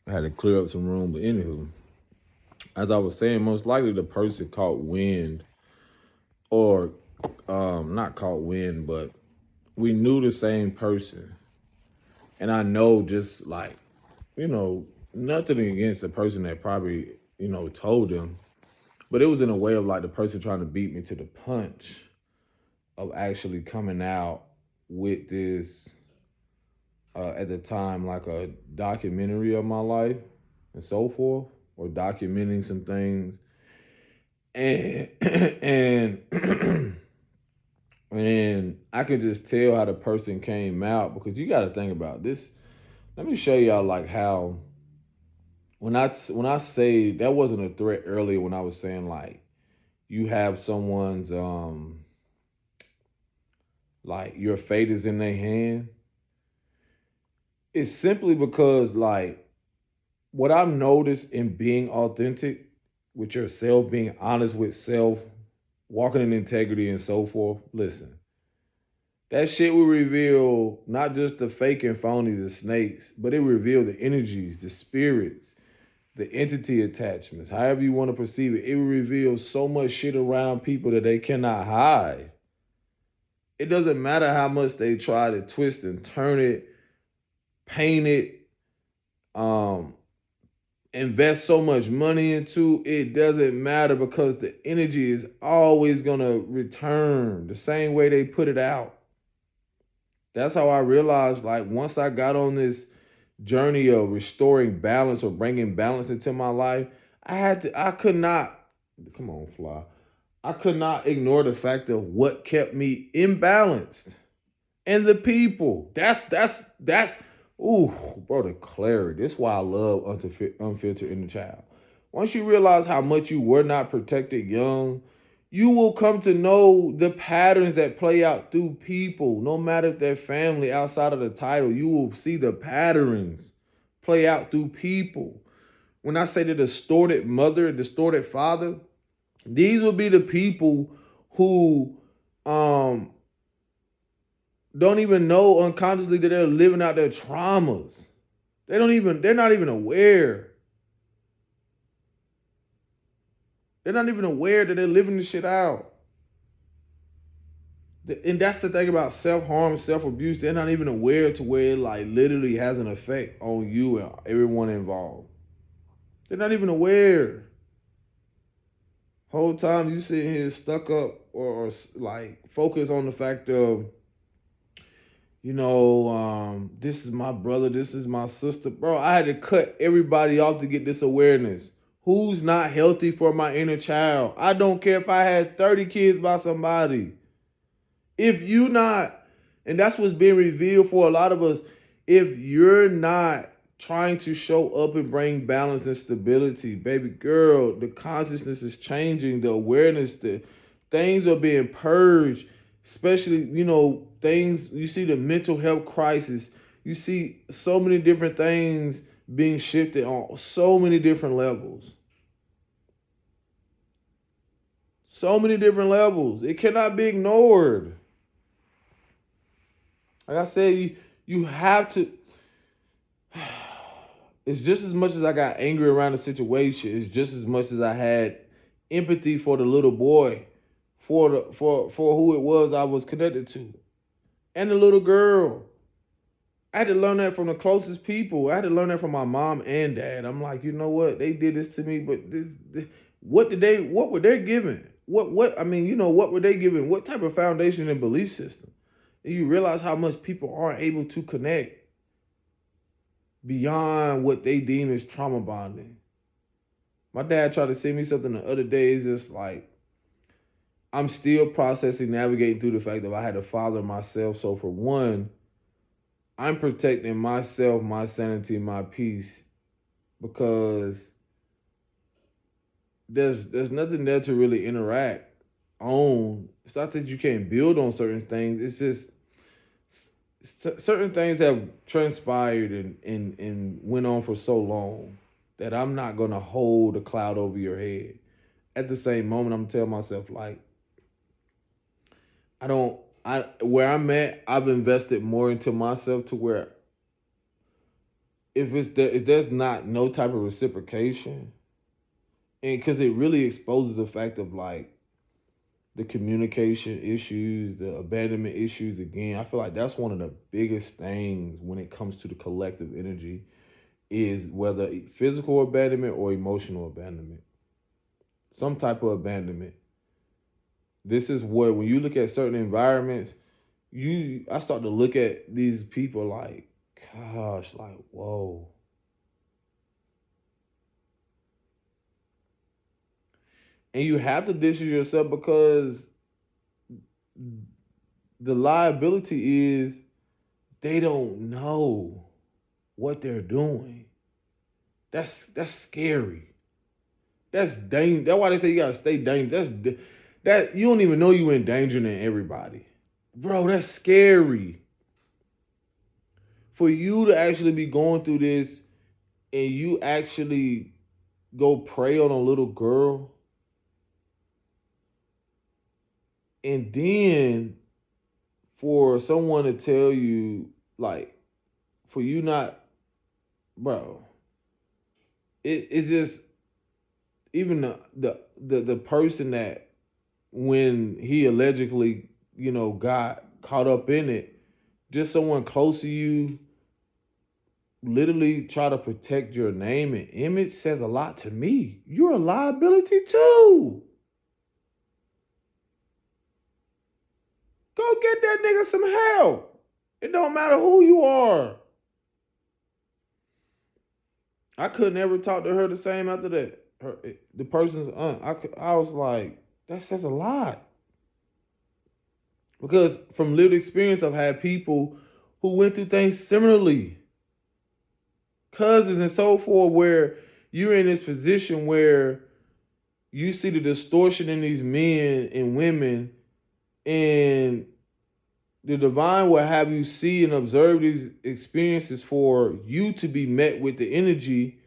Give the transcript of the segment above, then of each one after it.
I had to clear up some room. But anywho, as I was saying, most likely the person caught wind, or not caught wind, but we knew the same person. And I know, just like, you know, nothing against the person that probably, told them, but it was in a way of like the person trying to beat me to the punch of actually coming out with this, at the time, like a documentary of my life and so forth, or documenting some things. And and and I could just tell how the person came out, because you got to think about this. Let me show y'all like how, when I say that wasn't a threat earlier, when I was saying like you have someone's like your fate is in their hand. It's simply because, like, what I've noticed in being authentic with yourself, being honest with self, walking in integrity and so forth. Listen, that shit will reveal not just the fake and phonies, the snakes, but it reveal the energies, the spirits, the entity attachments, however you want to perceive it. It will reveal so much shit around people that they cannot hide. It doesn't matter how much they try to twist and turn it, paint it, um, invest so much money into it, doesn't matter, because the energy is always gonna return the same way they put it out. That's how I realized, like, once I got on this journey of restoring balance or bringing balance into my life, I could not, come on, fly. I could not ignore the fact of what kept me imbalanced. And the people. That's ooh, bro, the clarity. This is why I love unfiltered inner child. Once you realize how much you were not protected young, you will come to know the patterns that play out through people, no matter if they're family outside of the title. You will see the patterns play out through people. When I say the distorted mother, distorted father, these will be the people who um don't even know unconsciously that they're living out their traumas. They're not even aware. They're not even aware that they're living this shit out. And that's the thing about self-harm, self-abuse. They're not even aware to where it like literally has an effect on you and everyone involved. They're not even aware. Whole time you sitting here stuck up, or like focus on the fact of, this is my brother, this is my sister. Bro, I had to cut everybody off to get this awareness. Who's not healthy for my inner child? I don't care if I had 30 kids by somebody. If you not, and that's what's being revealed for a lot of us, if you're not trying to show up and bring balance and stability, baby girl, the consciousness is changing, the awareness, the things are being purged, especially, things, you see the mental health crisis, you see so many different things being shifted on so many different levels. So many different levels. It cannot be ignored. Like I said, you have to. It's just as much as I got angry around the situation, it's just as much as I had empathy for the little boy, for who it was I was connected to, and the little girl. I had to learn that from the closest people. I had to learn that from my mom and dad. I'm like, you know what? They did this to me, but what were they given? What I mean, what were they given? What type of foundation and belief system? And you realize how much people aren't able to connect beyond what they deem as trauma bonding. My dad tried to send me something the other day. It's just like, I'm still processing, navigating through the fact that I had to father myself. So for one, I'm protecting myself, my sanity, my peace, because there's nothing there to really interact on. It's not that you can't build on certain things. It's just certain things have transpired and went on for so long that I'm not gonna hold a cloud over your head. At the same moment, I'm telling myself, like, where I'm at, I've invested more into myself to where if there's not no type of reciprocation, and because it really exposes the fact of like the communication issues, the abandonment issues. Again, I feel like that's one of the biggest things when it comes to the collective energy, is whether physical abandonment or emotional abandonment, some type of abandonment. This is what, when you look at certain environments, I start to look at these people like, gosh, like, whoa. And you have to distance yourself, because the liability is they don't know what they're doing. That's scary. That's dangerous. That's why they say you gotta stay dangerous. That you don't even know you endangering everybody, bro. That's scary. For you to actually be going through this, and you actually go prey on a little girl, and then for someone to tell you, like, for you not, bro, it's just, even the person that, when he allegedly, got caught up in it, just someone close to you literally try to protect your name and image, says a lot to me. You're a liability too. Go get that nigga some help. It don't matter who you are. I could never talk to her the same after that. The person's aunt. I was like, that says a lot. Because from lived experience, I've had people who went through things similarly, cousins and so forth, where you're in this position where you see the distortion in these men and women, and the divine will have you see and observe these experiences for you to be met with the energy,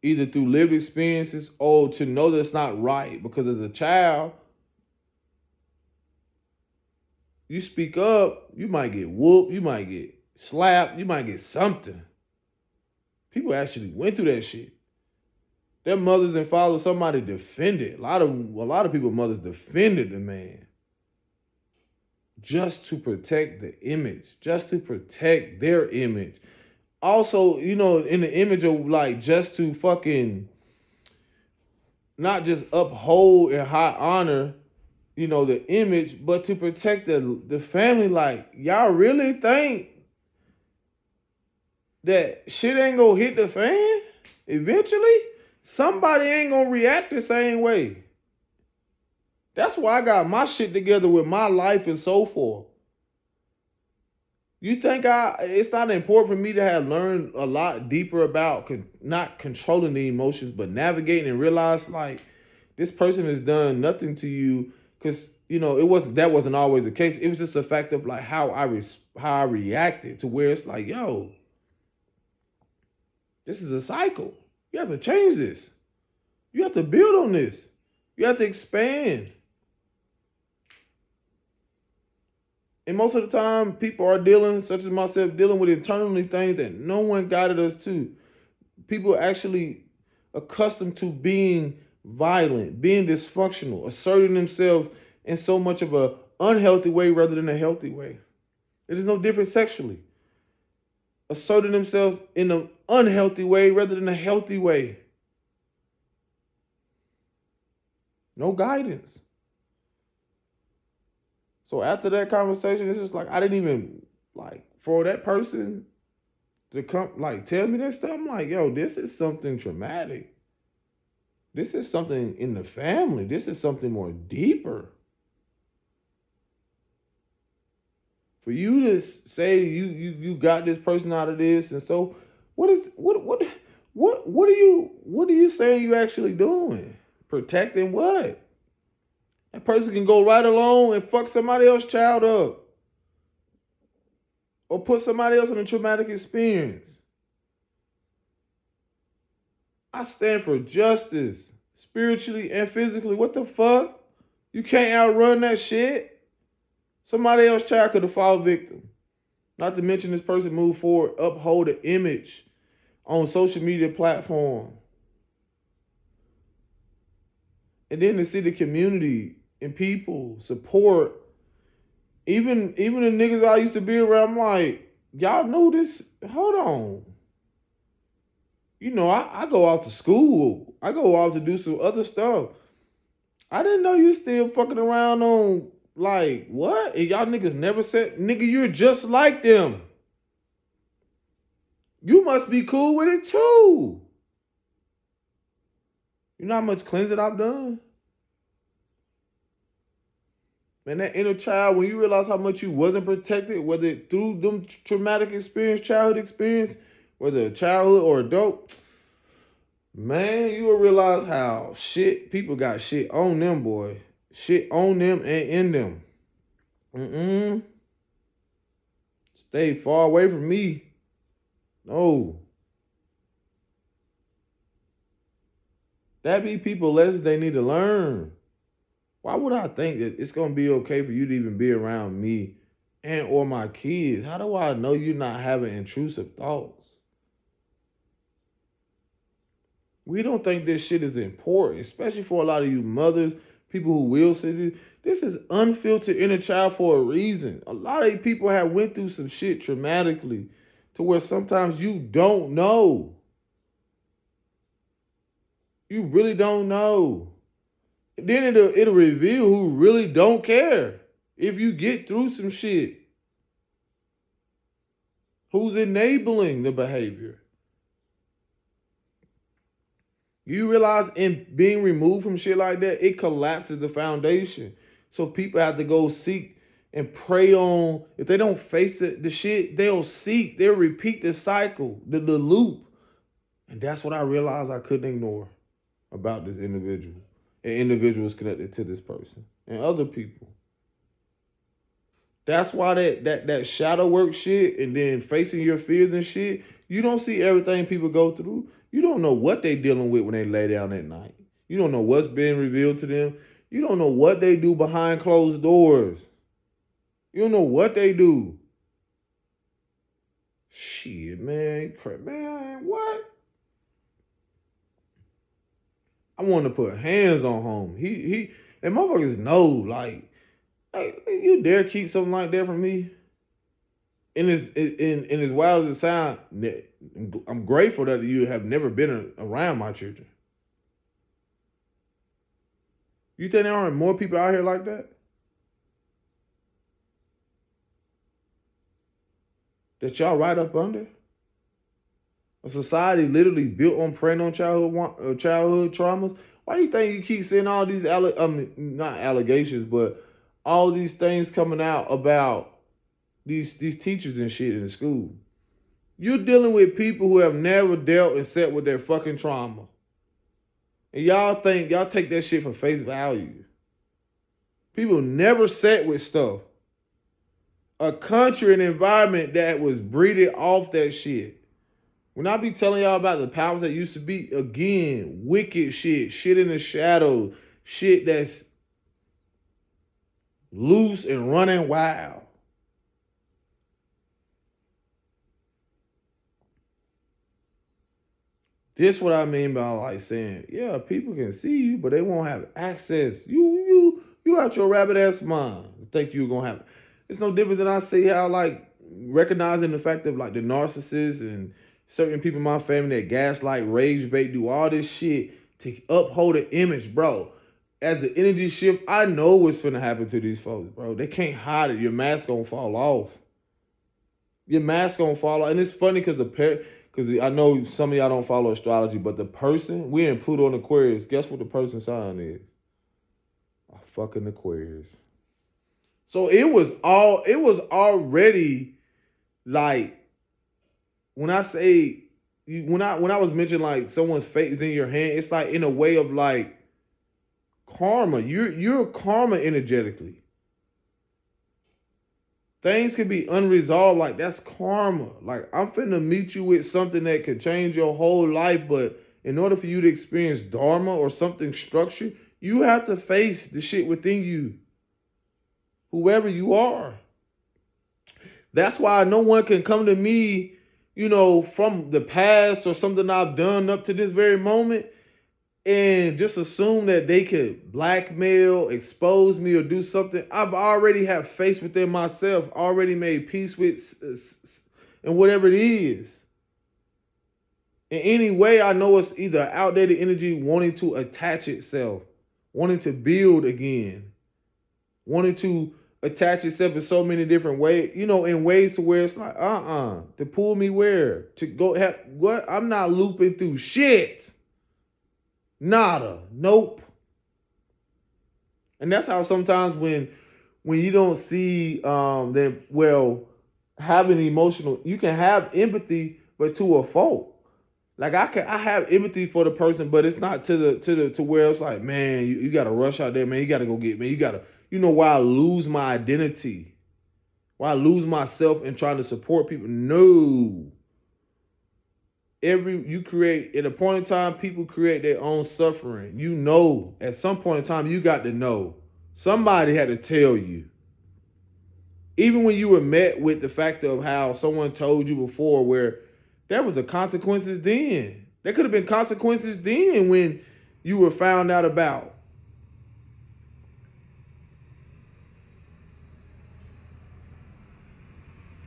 either through lived experiences or to know that's not right. Because as a child, you speak up, you might get whooped, you might get slapped, you might get something. People actually went through that shit. Their mothers and fathers, somebody defended. A lot of people, mothers defended the man, just to protect the image, just to protect their image. Also, in the image of like, just to fucking not just uphold and high honor, the image, but to protect the family. Like, y'all really think that shit ain't gonna hit the fan eventually? Somebody ain't gonna react the same way. That's why I got my shit together with my life and so forth. You think it's not important for me to have learned a lot deeper about not controlling the emotions, but navigating, and realize, like, this person has done nothing to you, because that wasn't always the case. It was just a fact of like how I reacted, to where it's like, yo, this is a cycle. You have to change this. You have to build on this. You have to expand. And most of the time, people are such as myself, dealing with internally things that no one guided us to. People actually accustomed to being violent, being dysfunctional, asserting themselves in so much of an unhealthy way rather than a healthy way. It is no different sexually. Asserting themselves in an unhealthy way rather than a healthy way. No guidance. So after that conversation, it's just like, I didn't even, like, for that person to come, like, tell me that stuff. I'm like, yo, this is something traumatic. This is something in the family. This is something more deeper. For you to say you got this person out of this, and so what are you saying you actually doing? Protecting what? That person can go right along and fuck somebody else's child up, or put somebody else in a traumatic experience. I stand for justice, spiritually and physically. What the fuck? You can't outrun that shit. Somebody else's child could have fallen victim. Not to mention, this person moved forward, uphold an image on social media platform. And then to see the community and people support, even the niggas I used to be around, I'm like, y'all know this? Hold on. I go out to school. I go out to do some other stuff. I didn't know you still fucking around on, like, what? And y'all niggas never said, nigga, you're just like them. You must be cool with it too. You know how much cleansing I've done? Man, that inner child, when you realize how much you wasn't protected, whether through them traumatic experience, childhood experience, whether childhood or adult, man, you will realize how people got shit on them, boy. Shit on them and in them. Stay far away from me. No. That be people lessons they need to learn. Why would I think that it's gonna be okay for you to even be around me and or my kids? How do I know you're not having intrusive thoughts? We don't think this shit is important, especially for a lot of you mothers, people who will say this. This is unfiltered inner child for a reason. A lot of people have went through some shit traumatically to where sometimes you don't know. You really don't know. Then it'll reveal who really don't care if you get through some shit. Who's enabling the behavior? You realize in being removed from shit like that, it collapses the foundation. So people have to go seek and pray on. If they don't face the shit, they'll repeat the cycle, the loop. And that's what I realized I couldn't ignore about this individual and individuals connected to this person and other people. That's why that shadow work shit and then facing your fears and shit, you don't see everything people go through. You don't know what they dealing with when they lay down at night. You don't know what's being revealed to them. You don't know what they do behind closed doors. You don't know what they do. Shit, man. Man, what? I want to put hands on home. And motherfuckers know, like, hey, you dare keep something like that from me? In as wild as it sounds, I'm grateful that you have never been around my children. You think there aren't more people out here like that? That y'all right up under? A society literally built on preying on childhood traumas. Why do you think you keep seeing all these not allegations, but all these things coming out about these teachers and shit in the school? You're dealing with people who have never dealt and sat with their fucking trauma. And y'all take that shit for face value. People never sat with stuff. A country and environment that was breeded off that shit. When I be telling y'all about the powers that used to be, again, wicked shit in the shadows, shit that's loose and running wild. This what I mean by like saying, yeah, people can see you, but they won't have access. You out your rabbit ass mind think you're gonna have it. It's no different than I see how like recognizing the fact of like the narcissists and certain people in my family that gaslight, rage bait, do all this shit to uphold an image, bro. As the energy shift, I know what's finna happen to these folks, bro. They can't hide it. Your mask gonna fall off. Your mask gonna fall off. And it's funny because I know some of y'all don't follow astrology, but the person, we in Pluto and Aquarius, guess what the person's sign is? A fucking Aquarius. So it was already like, when I say, when I was mentioning like someone's fate is in your hand, it's like in a way of like karma. You're karma energetically. Things can be unresolved, like that's karma. Like I'm finna meet you with something that could change your whole life, but in order for you to experience dharma or something structured, you have to face the shit within you, whoever you are. That's why no one can come to me from the past or something I've done up to this very moment, and just assume that they could blackmail, expose me, or do something. I've already have faith within myself, already made peace with, and whatever it is. In any way, I know it's either outdated energy wanting to attach itself, wanting to build again, wanting to attach itself in so many different ways, in ways to where it's like, to pull me where? To go have what? I'm not looping through shit. Nada. Nope. And that's how sometimes when you don't see having emotional, you can have empathy, but to a fault. Like I have empathy for the person, but it's not to where it's like, man, you gotta rush out there, man. You gotta go get, man. You gotta, why I lose my identity, why I lose myself in trying to support people. No. You create at a point in time, people create their own suffering. At some point in time, you got to know. Somebody had to tell you. Even when you were met with the fact of how someone told you before, where there was a consequences then. There could have been consequences then when you were found out about.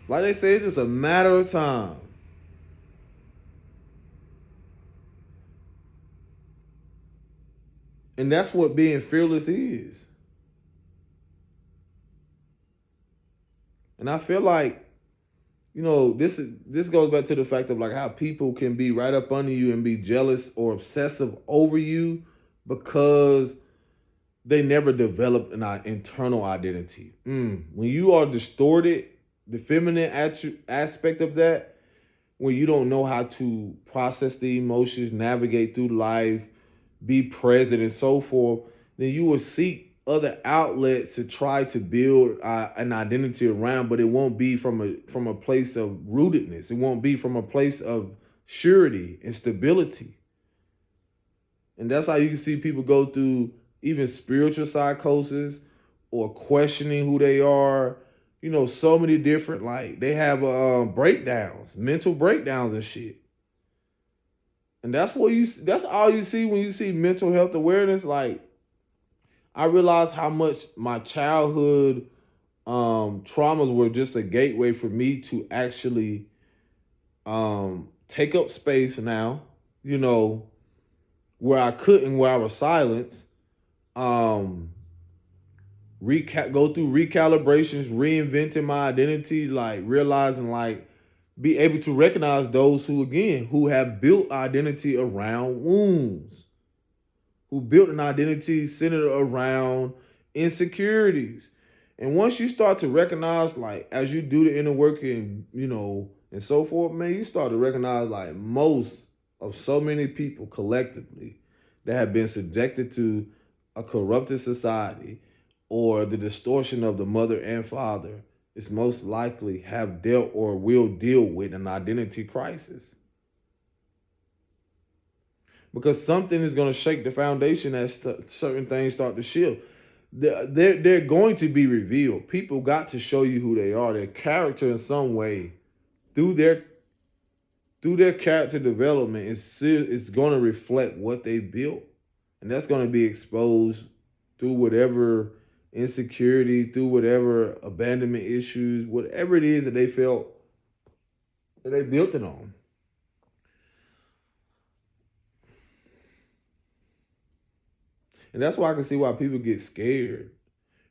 Like they say, it's just a matter of time. And that's what being fearless is. And I feel like, this goes back to the fact of like how people can be right up under you and be jealous or obsessive over you because they never developed an internal identity. When you are distorted, the feminine aspect of that, when you don't know how to process the emotions, navigate through life, be present and so forth, then you will seek other outlets to try to build an identity around, but it won't be from a place of rootedness. It won't be from a place of surety and stability. And that's how you can see people go through even spiritual psychosis or questioning who they are. So many different, like they have breakdowns, mental breakdowns and shit. And that's all you see when you see mental health awareness. Like, I realized how much my childhood traumas were just a gateway for me to actually take up space now, where I couldn't, where I was silenced, go through recalibrations, reinventing my identity, like realizing, like, be able to recognize those who have built identity around wounds, who built an identity centered around insecurities. And once you start to recognize, like, as you do the inner work and, and so forth, man, you start to recognize, like, most of so many people collectively that have been subjected to a corrupted society or the distortion of the mother and father is most likely have dealt or will deal with an identity crisis. Because something is going to shake the foundation as certain things start to shift. They're going to be revealed. People got to show you who they are, their character in some way. Through their character development, it's going to reflect what they built. And that's going to be exposed through whatever insecurity, through whatever abandonment issues, whatever it is that they felt that they built it on. And that's why I can see why people get scared.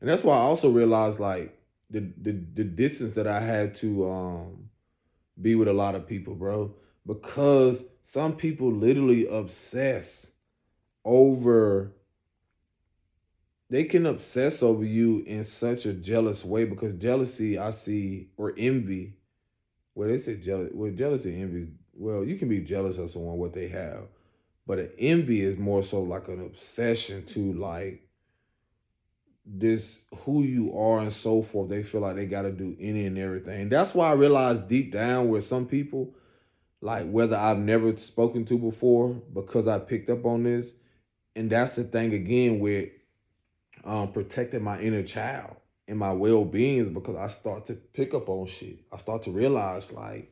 And that's why I also realized, like, the distance that I had to be with a lot of people, bro. Because some people literally obsess over, they can obsess over you in such a jealous way, because jealousy, I see, or envy, well, they say jealousy and envy, well, you can be jealous of someone, what they have. But an envy is more so like an obsession to, like, this who you are and so forth. They feel like they got to do any and everything. That's why I realized deep down where some people, like, whether I've never spoken to before, because I picked up on this. And that's the thing again with protecting my inner child and my well-being, is because I start to pick up on shit. I start to realize, like,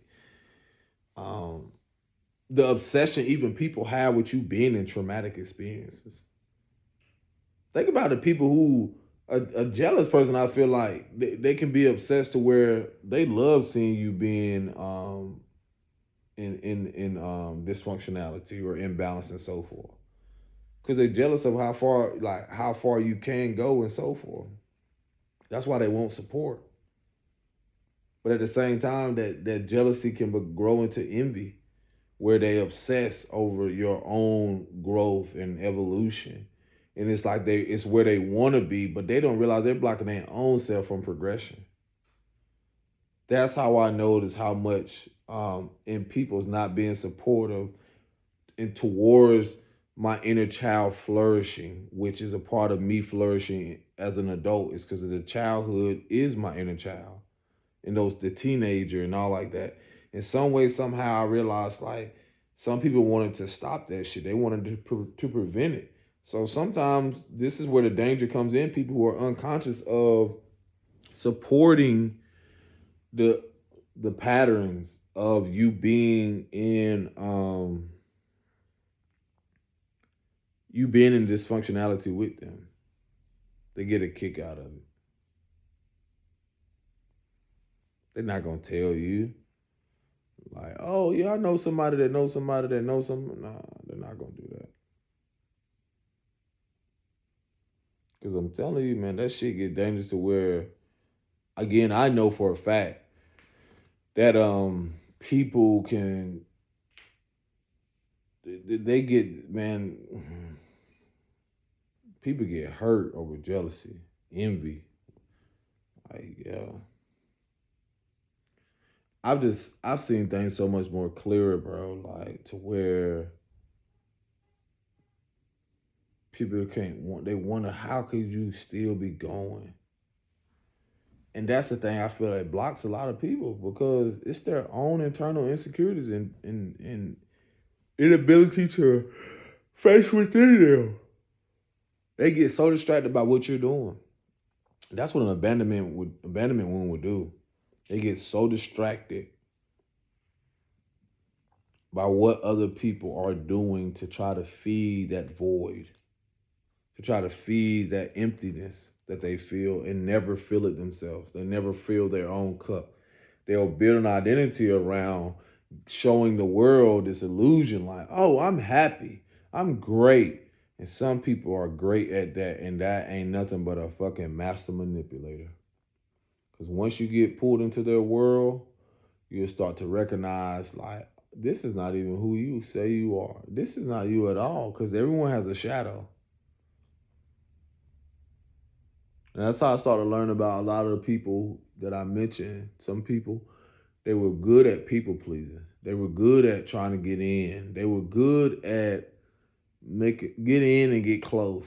um, the obsession even people have with you being in traumatic experiences. Think about the people who a jealous person. I feel like they can be obsessed to where they love seeing you being in dysfunctionality or imbalance and so forth, because they're jealous of how far you can go and so forth. That's why they won't support. But at the same time, that jealousy can grow into envy, where they obsess over your own growth and evolution. And it's like it's where they want to be, but they don't realize they're blocking their own self from progression. That's how I notice how much in people's not being supportive and towards my inner child flourishing, which is a part of me flourishing as an adult, is because of the childhood is my inner child and the teenager and all like that. In some way, somehow I realized like some people wanted to stop that shit. They wanted to prevent it. So sometimes this is where the danger comes in. People who are unconscious of supporting the patterns of you being in dysfunctionality with them. They get a kick out of it. They're not gonna tell you like, oh yeah, I know somebody that knows somebody that knows somebody. Nah, they're not gonna do that. Cause I'm telling you, man, that shit get dangerous to where, again, I know for a fact that people can they get, man, people get hurt over jealousy, envy. Like, yeah. I've seen things so much more clearer, bro. Like to where people can't want they wonder how could you still be going. And that's the thing I feel like blocks a lot of people because it's their own internal insecurities and inability to face within them. They get so distracted by what you're doing. That's what an abandonment wound would do. They get so distracted by what other people are doing to try to feed that void, to try to feed that emptiness that they feel and never feel it themselves. They never fill their own cup. They'll build an identity around showing the world this illusion like, oh, I'm happy, I'm great. And some people are great at that, and that ain't nothing but a fucking master manipulator. Because once you get pulled into their world, you'll start to recognize like, this is not even who you say you are. This is not you at all, because everyone has a shadow. And that's how I started learning about a lot of the people that I mentioned. Some people, they were good at people pleasing. They were good at trying to get in. They were good at get in and get close.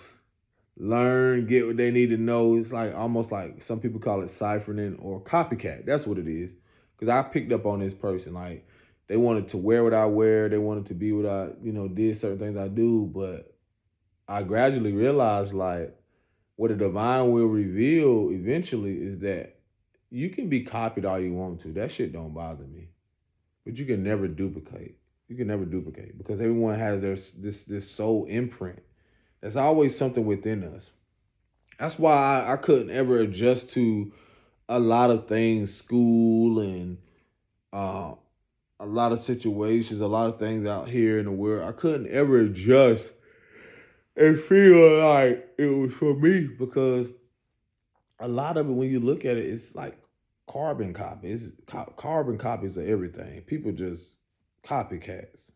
Learn, get what they need to know. It's like almost like some people call it ciphering or copycat. That's what it is. Because I picked up on this person. Like they wanted to wear what I wear. They wanted to be what I, did certain things I do. But I gradually realized like what the divine will reveal eventually is that you can be copied all you want to. That shit don't bother me. But you can never duplicate. You can never duplicate because everyone has this soul imprint. There's always something within us. That's why I couldn't ever adjust to a lot of things, school and uh, a lot of situations, a lot of things out here in the world. I couldn't ever adjust and feel like it was for me because a lot of it, when you look at it, it's like carbon copies. Carbon copies of everything. People just copycats.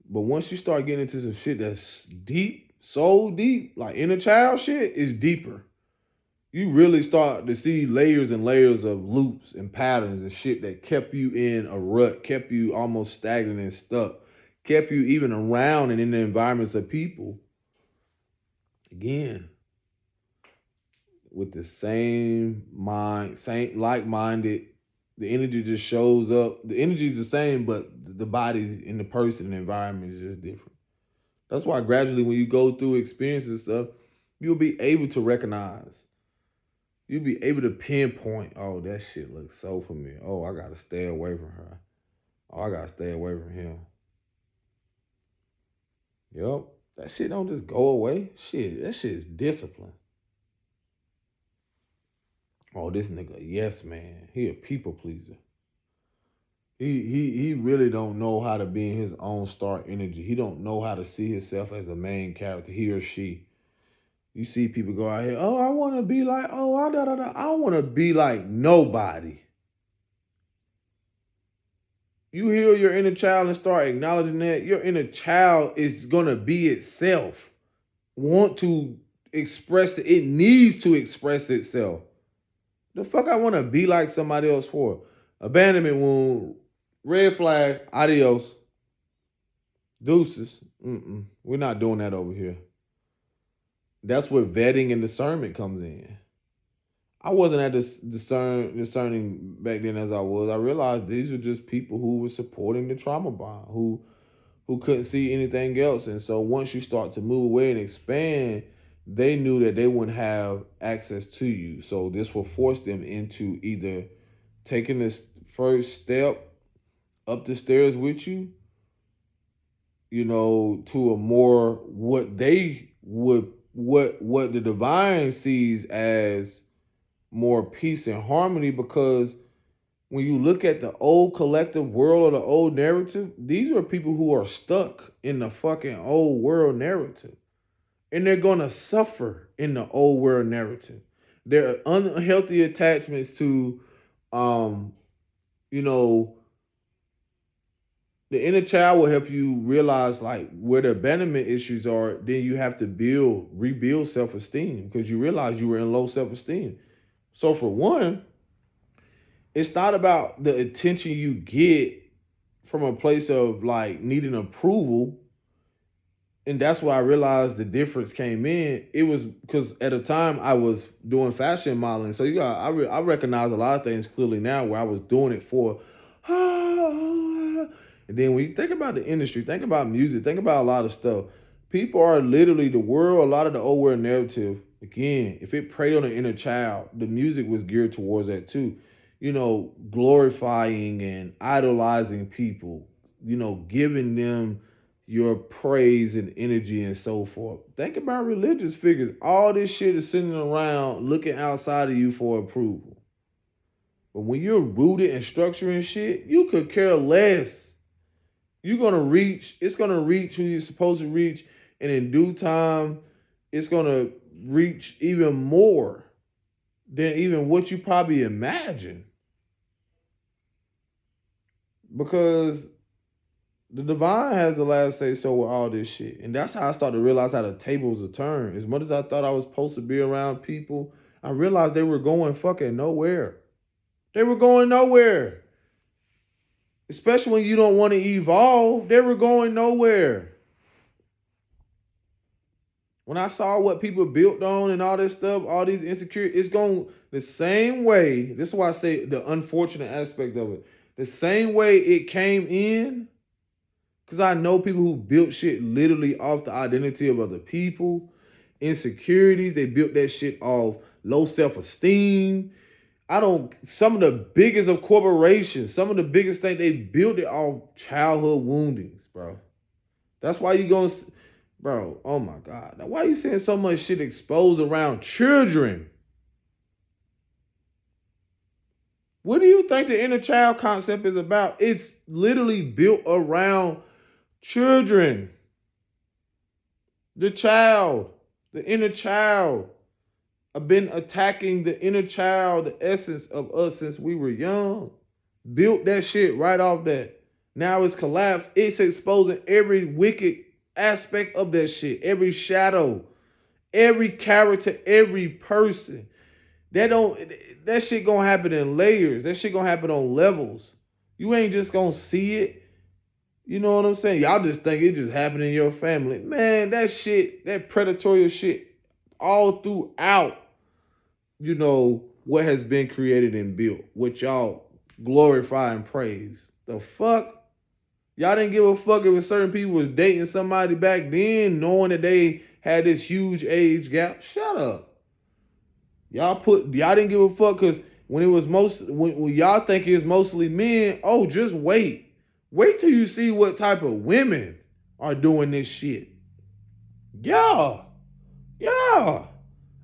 But once you start getting into some shit that's deep, so deep, like inner child shit is deeper. You really start to see layers and layers of loops and patterns and shit that kept you in a rut, kept you almost stagnant and stuck, kept you even around and in the environments of people. Again, with the same mind, same like-minded, the energy just shows up. The energy is the same, but the body and the person and the environment is just different. That's why gradually when you go through experiences and stuff, you'll be able to recognize. You'll be able to pinpoint, oh, that shit looks so familiar. Oh, I gotta stay away from her. Oh, I gotta stay away from him. Yup. That shit don't just go away. Shit, that shit is discipline. Oh, this nigga, yes, man. He a people pleaser. He really don't know how to be in his own star energy. He don't know how to see himself as a main character, he or she. You see people go out here, oh, I want to be like, oh, I da da da. I want to be like nobody. You heal your inner child and start acknowledging that your inner child is gonna be itself. Want to express it. It needs to express itself. The fuck I want to be like somebody else for? Abandonment wound, red flag, adios, deuces. We're not doing that over here. That's where vetting and discernment comes in. I wasn't at this discerning back then as I was. I realized these were just people who were supporting the trauma bond, who couldn't see anything else. And so once you start to move away and expand, they knew that they wouldn't have access to you. So this will force them into either taking this first step up the stairs with you, to a more what they would what the divine sees as more peace and harmony. Because when you look at the old collective world or the old narrative, these are people who are stuck in the fucking old world narrative. And they're going to suffer in the old world narrative. There are unhealthy attachments to, the inner child will help you realize like where the abandonment issues are. Then you have to rebuild self-esteem because you realize you were in low self-esteem. So for one, it's not about the attention you get from a place of like needing approval. And that's why I realized the difference came in. It was because at the time I was doing fashion modeling. So I recognize a lot of things clearly now where I was doing it for. And then when you think about the industry, think about music, think about a lot of stuff. People are literally the world, a lot of the old world narrative. Again, if it preyed on the inner child, the music was geared towards that too. Glorifying and idolizing people, giving them your praise and energy and so forth. Think about religious figures. All this shit is sitting around looking outside of you for approval. But when you're rooted and structuring shit, you could care less. It's going to reach who you're supposed to reach. And in due time, it's going to reach even more than even what you probably imagine. Because the divine has the last say so with all this shit. And that's how I started to realize how the tables are turned. As much as I thought I was supposed to be around people, I realized they were going fucking nowhere. They were going nowhere. Especially when you don't want to evolve, they were going nowhere. When I saw what people built on and all this stuff, all these insecurities, it's going the same way. This is why I say the unfortunate aspect of it. The same way it came in, because I know people who built shit literally off the identity of other people, insecurities. They built that shit off low self-esteem. Some of the biggest of corporations, some of the biggest things, they built it off childhood woundings, bro. That's why you going to, bro, oh my God. Now, why are you seeing so much shit exposed around children? What do you think the inner child concept is about? It's literally built around children. The child, the inner child. I've been attacking the inner child, the essence of us since we were young. Built that shit right off that. Now it's collapsed. It's exposing every wicked aspect of that shit. Every shadow, every character, every person. That shit gonna happen in layers. That shit gonna happen on levels. You ain't just gonna see it. You know what I'm saying? Y'all just think it just happened in your family. Man, that shit, that predatory shit, all throughout, what has been created and built, what y'all glorify and praise. The fuck? Y'all didn't give a fuck if certain people was dating somebody back then, knowing that they had this huge age gap. Shut up. Y'all didn't give a fuck because when y'all think it's mostly men, oh, just wait. Wait till you see what type of women are doing this shit. Yeah. Yeah.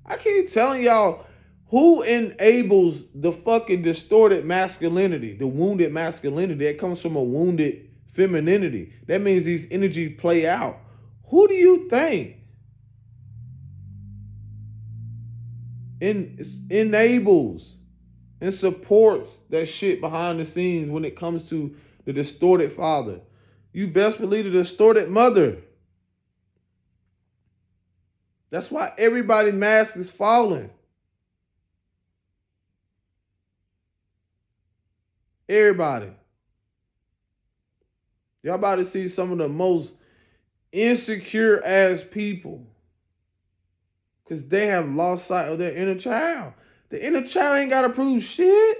I keep telling y'all, who enables the fucking distorted masculinity, the wounded masculinity that comes from a wounded femininity? That means these energies play out. Who do you think enables and supports that shit behind the scenes when it comes to the distorted father? You best believe the distorted mother. That's why everybody's mask is falling. Everybody. Y'all about to see some of the most insecure ass people because they have lost sight of their inner child. The inner child ain't got to prove shit.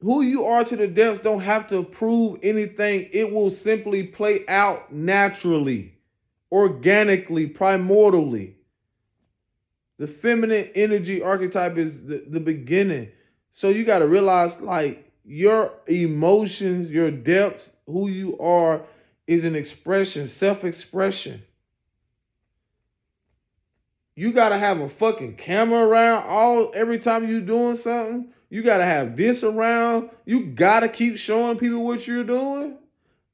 Who you are to the depths don't have to prove anything. It will simply play out naturally, organically, primordially. The feminine energy archetype is the beginning. So you got to realize, like, your emotions, your depths, who you are is an expression, self-expression. You got to have a fucking camera around every time you doing something. You got to have this around. You got to keep showing people what you're doing.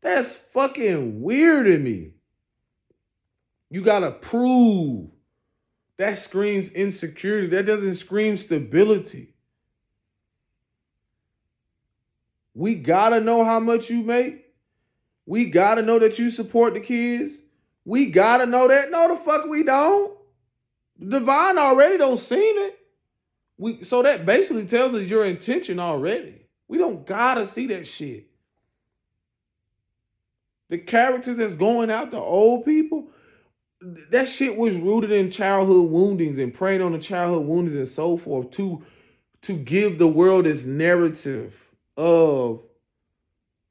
That's fucking weird to me. You got to prove. That screams insecurity. That doesn't scream stability. We got to know how much you make. We got to know that you support the kids. We got to know that. No, the fuck we don't. Divine already don't seen it. So that basically tells us your intention already. We don't got to see that shit. The characters that's going out to old people, that shit was rooted in childhood woundings and preying on the childhood woundings and so forth to give the world this narrative of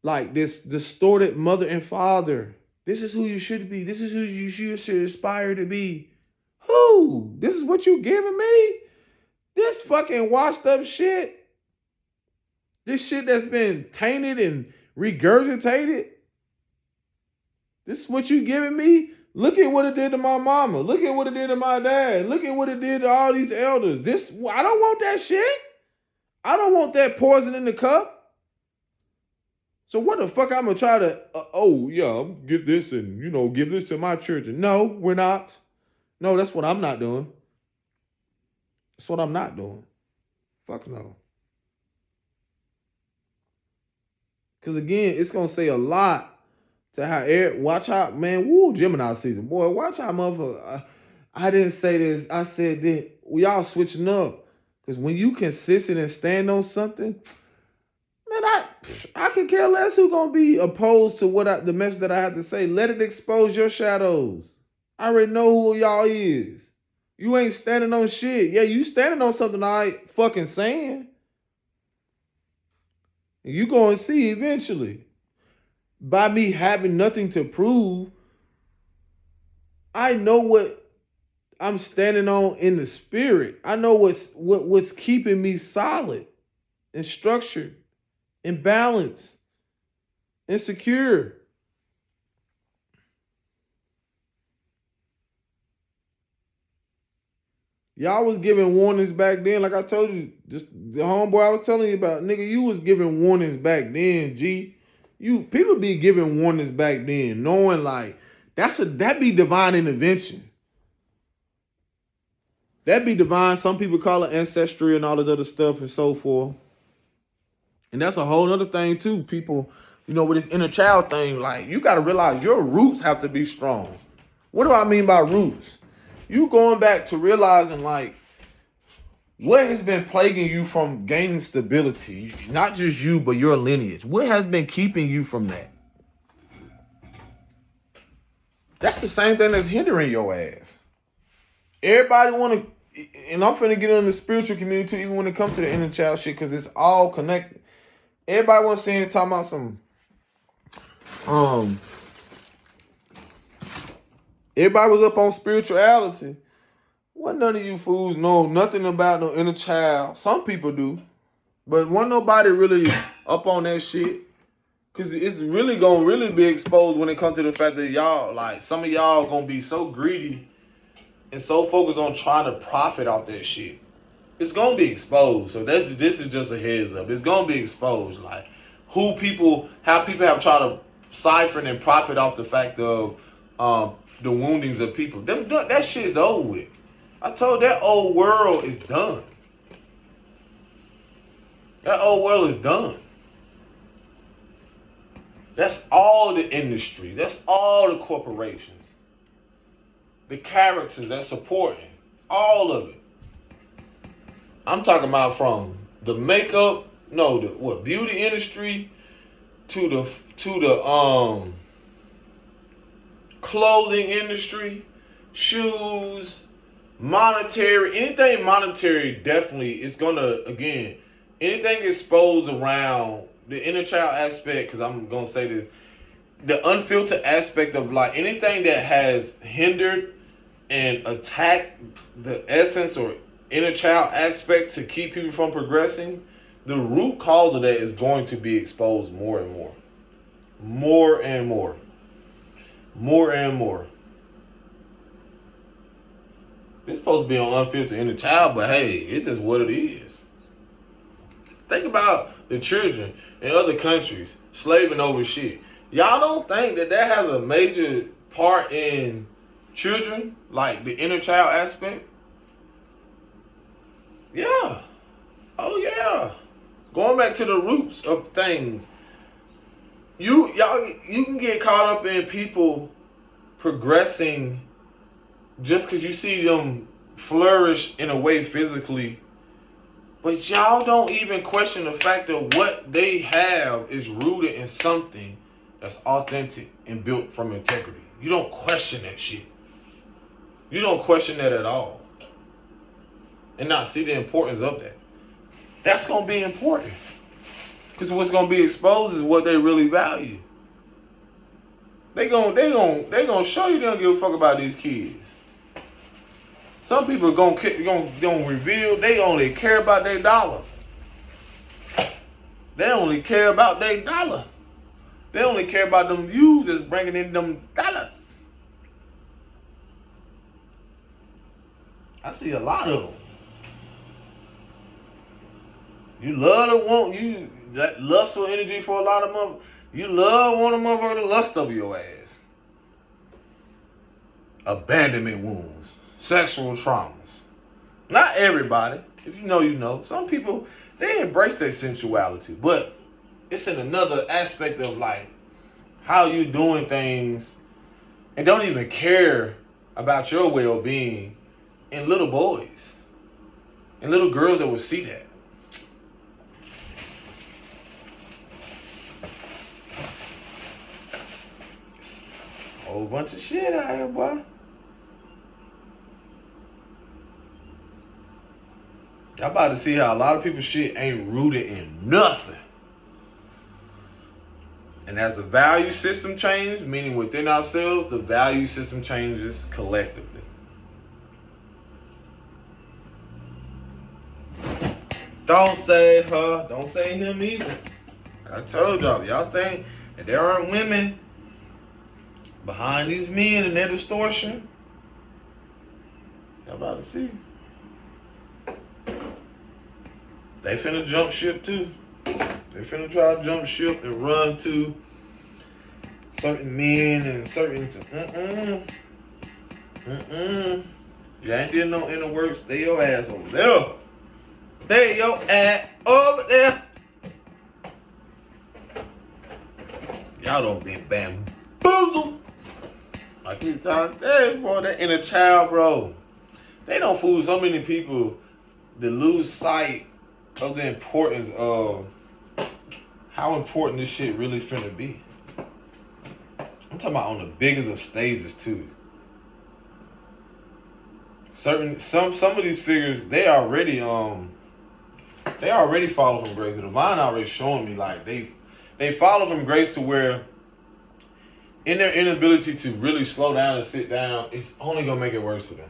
like this distorted mother and father. This is who you should be. This is who you should aspire to be. Who? This is what you giving me? This fucking washed up shit? This shit that's been tainted and regurgitated? This is what you giving me? Look at what it did to my mama. Look at what it did to my dad. Look at what it did to all these elders. I don't want that shit. I don't want that poison in the cup. So what the fuck I'm gonna try to, I'm get this and, give this to my church. No, we're not. No, that's what I'm not doing. That's what I'm not doing. Fuck no. Because again, it's gonna say a lot to how watch how, man, Gemini season. Boy, watch how motherfucker. I didn't say this. I said that. We all switching up. Because when you consistent and stand on something, man, I can care less who gonna be opposed to the message that I have to say. Let it expose your shadows. I already know who y'all is. You ain't standing on shit. Yeah, you standing on something I ain't fucking saying. And you gonna see eventually. By me having nothing to prove, I know what I'm standing on in the spirit. I know what's keeping me solid and structured and balanced and secure. Y'all was giving warnings back then. Like I told you, just the homeboy I was telling you about, nigga, you was giving warnings back then, G. People be giving warnings back then, knowing like that be divine intervention. That be divine. Some people call it ancestry and all this other stuff and so forth. And that's a whole other thing too. People, with this inner child thing, like you got to realize your roots have to be strong. What do I mean by roots? You going back to realizing like what has been plaguing you from gaining stability, not just you, but your lineage. What has been keeping you from that? That's the same thing that's hindering your ass. Everybody want to, and I'm finna get in the spiritual community even when it comes to the inner child shit, because it's all connected. Everybody wants to sit here talking about some, everybody was up on spirituality. Wasn't none of you fools know nothing about no inner child. Some people do. But wasn't nobody really up on that shit. Cause it's really gonna really be exposed when it comes to the fact that y'all, like, some of y'all gonna be so greedy and so focused on trying to profit off that shit. It's gonna be exposed. So this is just a heads up. It's gonna be exposed. Like how people have tried to siphon and profit off the fact of the woundings of people. That shit's over with. I told that old world is done. That old world is done. That's all the industry. That's all the corporations. The characters that's supporting. All of it. I'm talking about from the makeup, beauty industry to the clothing industry, shoes, monetary, anything monetary definitely is gonna, again, anything exposed around the inner child aspect, because I'm gonna say this, the unfiltered aspect of like anything that has hindered and attacked the essence or inner child aspect to keep people from progressing, the root cause of that is going to be exposed more and more. More and more. More and more. It's supposed to be on unfiltered inner child, but hey, it's just what it is. Think about the children in other countries slaving over shit. Y'all don't think that has a major part in children, like the inner child aspect? Yeah. Oh yeah. Going back to the roots of things. You can get caught up in people progressing just because you see them flourish in a way physically. But y'all don't even question the fact that what they have is rooted in something that's authentic and built from integrity. You don't question that shit. You don't question that at all. And not see the importance of that. That's going to be important. Because what's going to be exposed is what they really value. They gonna show you they don't give a fuck about these kids. Some people are gonna reveal they only care about their dollar. They only care about their dollar. They only care about them views that's bringing in them dollars. I see a lot of them. You love to want that lustful energy for a lot of motherfuckers. You want a motherfucker to lust over your ass. Abandonment wounds. Sexual traumas. Not everybody. If you know, you know. Some people, they embrace their sensuality. But it's in another aspect of like how you doing things and don't even care about your well-being in little boys. And little girls that will see that. Whole bunch of shit out here, boy. Y'all about to see how a lot of people's shit ain't rooted in nothing. And as the value system changes, meaning within ourselves, the value system changes collectively. Don't say her, don't say him either. I told y'all think that there aren't women behind these men and their distortion. Y'all about to see. They finna jump ship too. They finna try to jump ship and run to certain men and certain... You ain't did no inner work. Stay your ass over there. Stay your ass over there. Y'all don't be bamboozled. I keep trying to tell you, boy, that inner child, bro. They don't fool so many people to lose sight of the importance of how important this shit really finna be. I'm talking about on the biggest of stages too. Some of these figures, they already follow from grace. The divine already showing me like they follow from grace to where in their inability to really slow down and sit down, it's only gonna make it worse for them.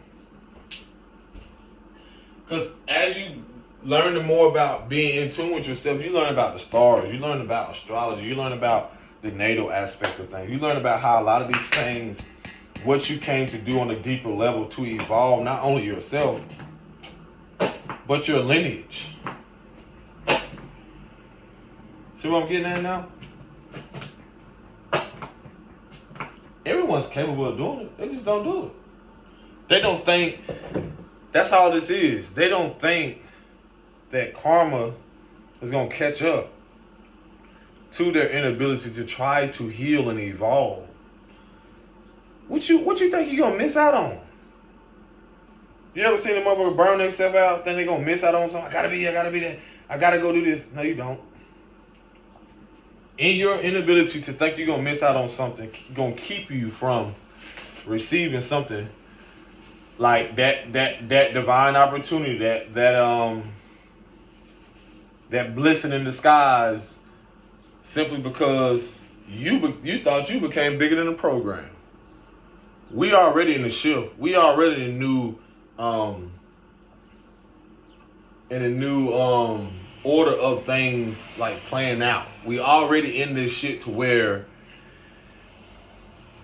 Because as you learn more about being in tune with yourself, you learn about the stars, you learn about astrology, you learn about the natal aspect of things. You learn about how a lot of these things, what you came to do on a deeper level to evolve not only yourself, but your lineage. See what I'm getting at now? Everyone's capable of doing it. They just don't do it. They don't think, that's all this is. They don't think that karma is going to catch up to their inability to try to heal and evolve. What you think you're going to miss out on? You ever seen a motherfucker burn themselves out, think they're going to miss out on something? I gotta be that. I gotta go do this. No, you don't. In your inability to think you're going to miss out on something, going to keep you from receiving something like that divine opportunity, that blessing in disguise, simply because you thought you became bigger than the program. We already in the shift. We already in a new order of things like playing out. We already in this shit to where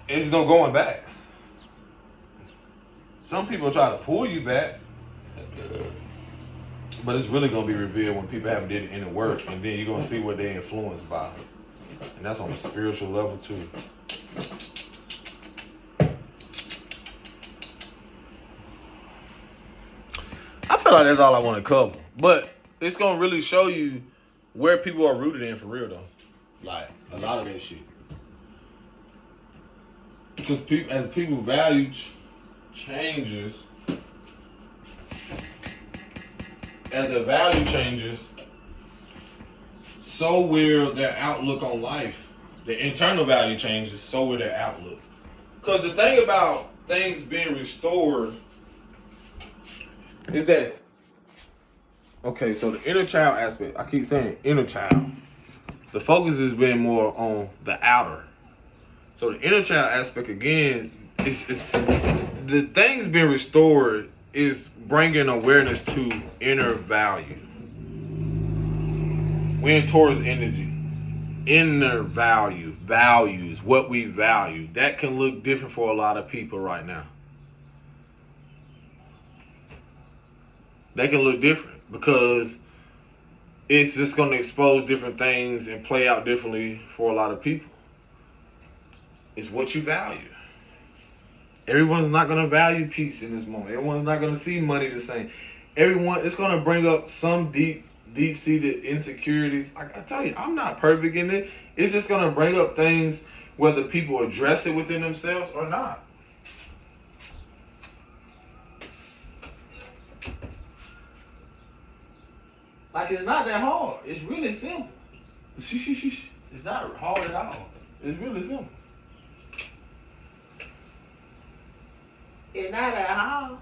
it's no going back. Some people try to pull you back, but it's really gonna be revealed when people haven't did the inner work, and then you're gonna see what they're influenced by, and that's on a spiritual level too. I feel like that's all I want to cover, but it's gonna really show you where people are rooted in for real though. Like a lot of that shit, because as people value changes, as their value changes, so will their outlook on life. The internal value changes, so will their outlook. Because the thing about things being restored is that, okay, so the inner child aspect, I keep saying inner child. The focus has been more on the outer. So the inner child aspect again, it's the things being restored is bringing awareness to inner value. We're in Taurus energy. Inner value, values, what we value. That can look different for a lot of people right now. They can look different because it's just going to expose different things and play out differently for a lot of people. It's what you value. Everyone's not going to value peace in this moment. Everyone's not going to see money the same. It's going to bring up some deep-seated insecurities. Like I tell you, I'm not perfect in it. It's just going to bring up things whether people address it within themselves or not. Like, it's not that hard. It's really simple. It's not hard at all. It's really simple. It's not that hard.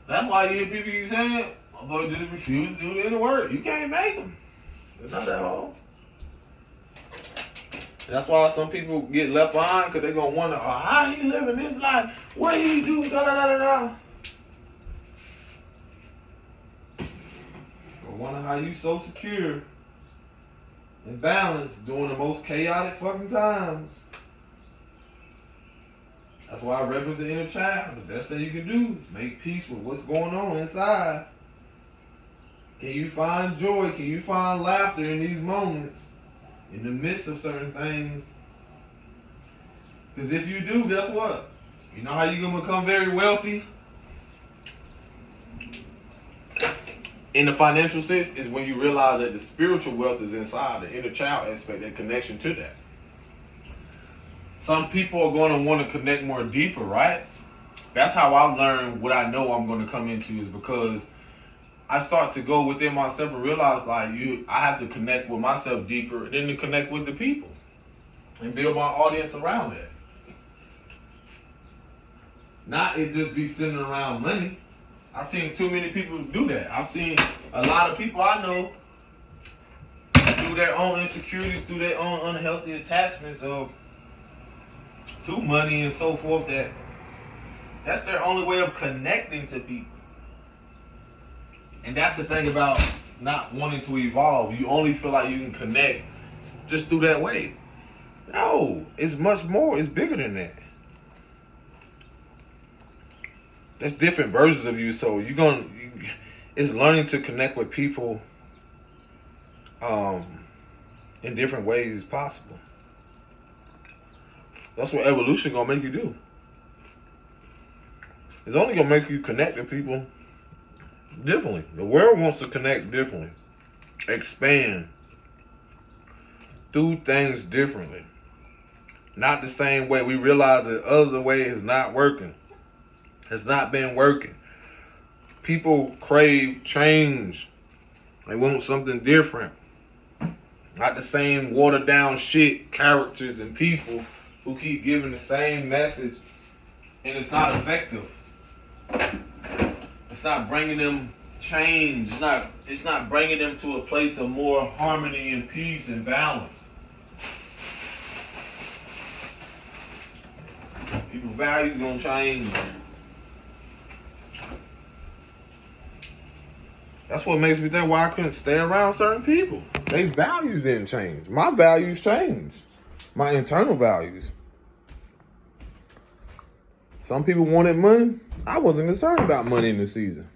That's why you hear people keep saying, "My boy just refuse to do the inner work." You can't make them. It's not that hard. That's why some people get left behind, because they're going to wonder, oh, how he living this life? What he do? Da-da-da-da-da. I wonder how you so secure and balanced during the most chaotic fucking times. That's why I reference the inner child. The best thing you can do is make peace with what's going on inside. Can you find joy? Can you find laughter in these moments, in the midst of certain things? Because if you do, guess what? You know how you're going to become very wealthy? In the financial sense, is when you realize that the spiritual wealth is inside, the inner child aspect, that connection to that. Some people are going to want to connect more deeper, right? That's how I learn what I know I'm going to come into, is because I start to go within myself and realize, like, I have to connect with myself deeper and then to connect with the people and build my audience around that. Not it just be centered around money. I've seen too many people do that. I've seen a lot of people I know through their own insecurities, through their own unhealthy attachments to money and so forth, that's their only way of connecting to people. And that's the thing about not wanting to evolve. You only feel like you can connect just through that way. No, it's much more. It's bigger than that. There's different versions of you, so it's learning to connect with people in different ways possible. That's what evolution gonna make you do. It's only gonna make you connect to people differently. The world wants to connect differently, expand, do things differently. Not the same way. We realize that other way is not working. It's not been working. People crave change. They want something different. Not the same watered down shit, characters and people who keep giving the same message and it's not effective. It's not bringing them change. It's not bringing them to a place of more harmony and peace and balance. People's values gonna change. That's what makes me think why I couldn't stay around certain people. Their values didn't change. My values changed. My internal values. Some people wanted money. I wasn't concerned about money in the season.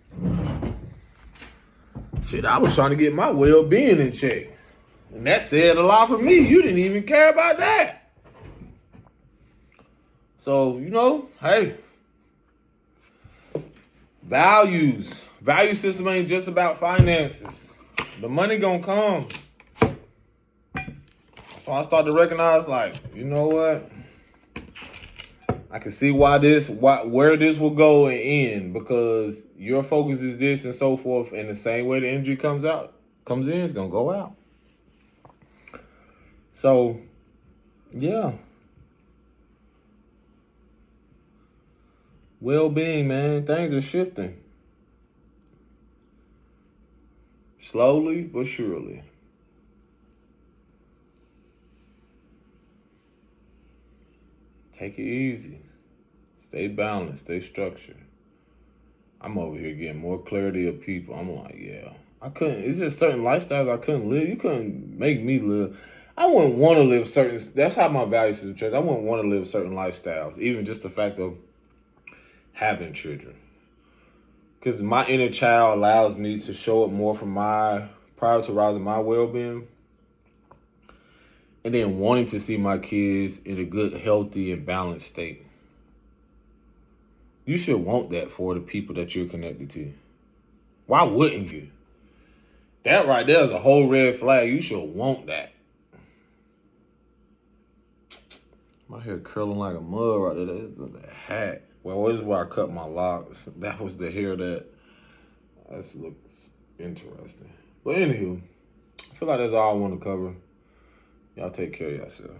Shit, I was trying to get my well-being in check. And that said a lot for me. You didn't even care about that. So, hey. Values. Value system ain't just about finances. The money gonna come. So I started to recognize, like, you know what? I can see where this will go and end, because your focus is this and so forth, and the same way the energy comes in, it's gonna go out. So, yeah. Well-being, man, things are shifting. Slowly but surely. Take it easy. Stay balanced. Stay structured. I'm over here getting more clarity of people. I'm like, yeah. It's just certain lifestyles I couldn't live. You couldn't make me live. I wouldn't want to live that's how my value system changed. I wouldn't want to live certain lifestyles. Even just the fact of having children. Because my inner child allows me to show up more from prioritizing my well-being. And then wanting to see my kids in a good, healthy, and balanced state. You should want that for the people that you're connected to. Why wouldn't you? That right there is a whole red flag. You should want that. My hair curling like a mug right there. That's a hat. Well, this is where I cut my locks. That was the hair that looks interesting. But anywho, I feel like that's all I want to cover. Y'all take care of yourself.